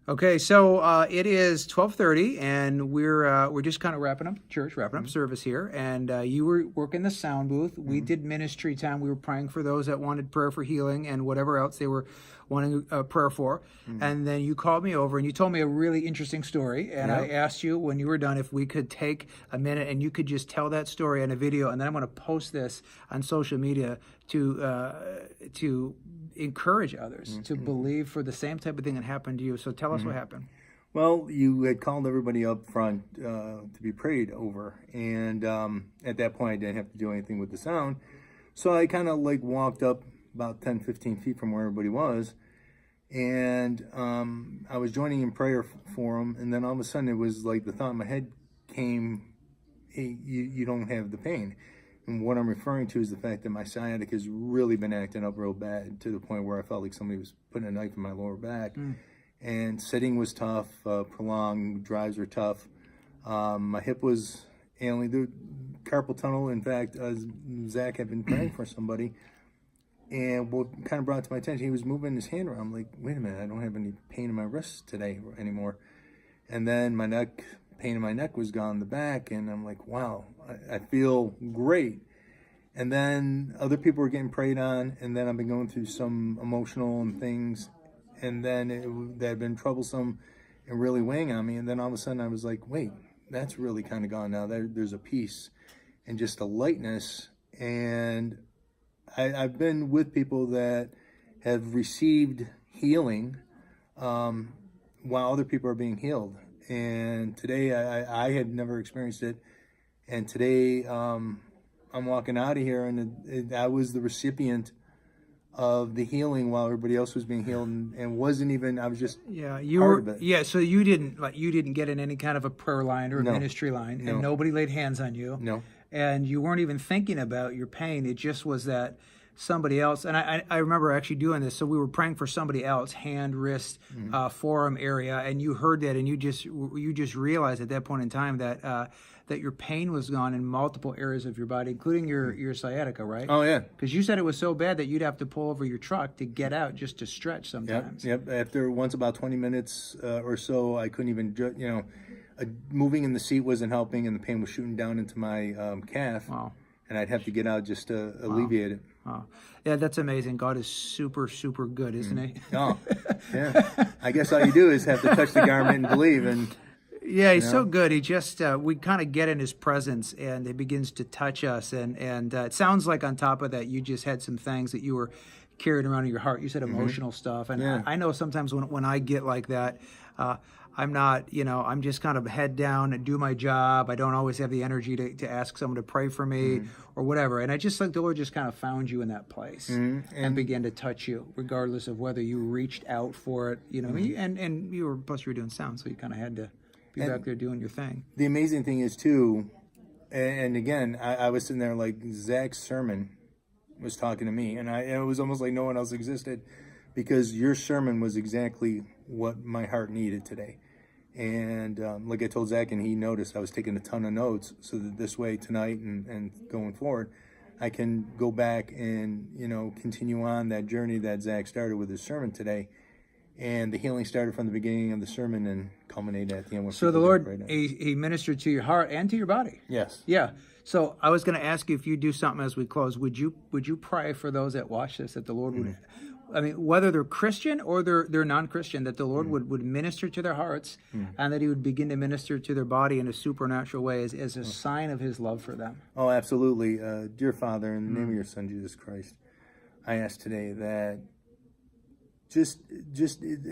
Okay, so it is 12:30, and we're just kind of wrapping up church, wrapping up service here. And you were working the sound booth. We did ministry time. We were praying for those that wanted prayer for healing and whatever else they were wanting prayer for. And then you called me over and you told me a really interesting story. And I asked you when you were done if we could take a minute and you could just tell that story in a video. And then I'm going to post this on social media to encourage others to believe for the same type of thing that happened to you. So tell us what happened. Well, you had called everybody up front to be prayed over, and at that point I didn't have to do anything with the sound, so I kind of like walked up about 10-15 feet from where everybody was, and I was joining in prayer for them, and then all of a sudden it was like the thought in my head came, hey, you don't have the pain. And what I'm referring to is the fact that my sciatic has really been acting up real bad to the point where I felt like somebody was putting a knife in my lower back. And sitting was tough, prolonged drives were tough. My hip was ailing. The carpal tunnel, in fact, Zach had been praying for somebody. And what kind of brought it to my attention, he was moving his hand around. I'm like, wait a minute, I don't have any pain in my wrists today anymore. And then my pain in my neck was gone in the back, and I'm like, wow, I feel great. And then other people were getting prayed on, and then I've been going through some emotional and things, and then that had been troublesome and really weighing on me. And then all of a sudden I was like, wait, that's really kind of gone now. There's a peace and just a lightness. And I've been with people that have received healing while other people are being healed. And today I had never experienced it. And today I'm walking out of here, and I was the recipient of the healing while everybody else was being healed, and wasn't even, I was just part of it. Yeah, so you didn't get in any kind of a prayer line or a ministry line, and nobody laid hands on you. No. And you weren't even thinking about your pain. It just was that somebody else, and I remember actually doing this. So we were praying for somebody else, hand, wrist, forearm area, and you heard that, and you just realized at that point in time that that your pain was gone in multiple areas of your body, including your sciatica, right? Oh yeah. Because you said it was so bad that you'd have to pull over your truck to get out just to stretch sometimes. Yep. After once about 20 minutes or so, I couldn't even, moving in the seat wasn't helping, and the pain was shooting down into my calf. Wow. And I'd have to get out just to alleviate it. Wow. Yeah, that's amazing. God is super, super good, isn't he? Oh, yeah. I guess all you do is have to touch the garment and believe. And yeah, he's so good. He just, we kind of get in his presence, and it begins to touch us. And it sounds like on top of that, you just had some things that you were carrying around in your heart. You said emotional stuff. And I know sometimes when I get like that, I'm not, I'm just kind of head down and do my job. I don't always have the energy to ask someone to pray for me or whatever. And I just think the Lord just kind of found you in that place and began to touch you, regardless of whether you reached out for it, and you were, plus you were doing sound, so you kind of had to be back there doing your thing. The amazing thing is too, and again, I was sitting there like Zach's sermon was talking to me, and it was almost like no one else existed, because your sermon was exactly what my heart needed today. And like I told Zach, and he noticed, I was taking a ton of notes, so that this way tonight and going forward, I can go back and, continue on that journey that Zach started with his sermon today. And the healing started from the beginning of the sermon and culminated at the end. So the Lord, he ministered to your heart and to your body. Yes. Yeah. So I was going to ask you, if you do something as we close, would you pray for those that watch this, that the Lord would, I mean, whether they're Christian or they're non-Christian, that the Lord would minister to their hearts and that he would begin to minister to their body in a supernatural way as a sign of his love for them? Oh, absolutely. Dear Father, in the name of your Son, Jesus Christ, I ask today that just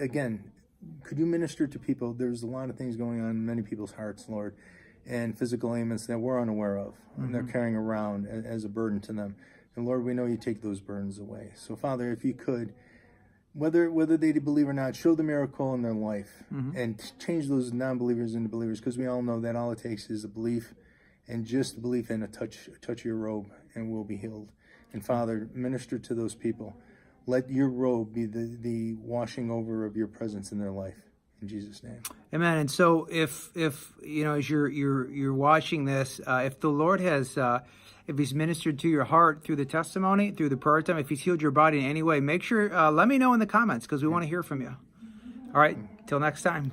again, could you minister to people? There's a lot of things going on in many people's hearts, Lord, and physical ailments that we're unaware of, and they're carrying around as a burden to them. And Lord, we know you take those burdens away. So Father, if you could, whether they believe or not, show the miracle in their life and change those non-believers into believers, because we all know that all it takes is a belief, and just belief in a touch of your robe, and we'll be healed. And Father, minister to those people. Let your robe be the washing over of your presence in their life. In Jesus' name. Amen. And so if as you're watching this, if the Lord has if he's ministered to your heart through the testimony, through the prayer time, if he's healed your body in any way, make sure, let me know in the comments, because we want to hear from you. All right, till next time.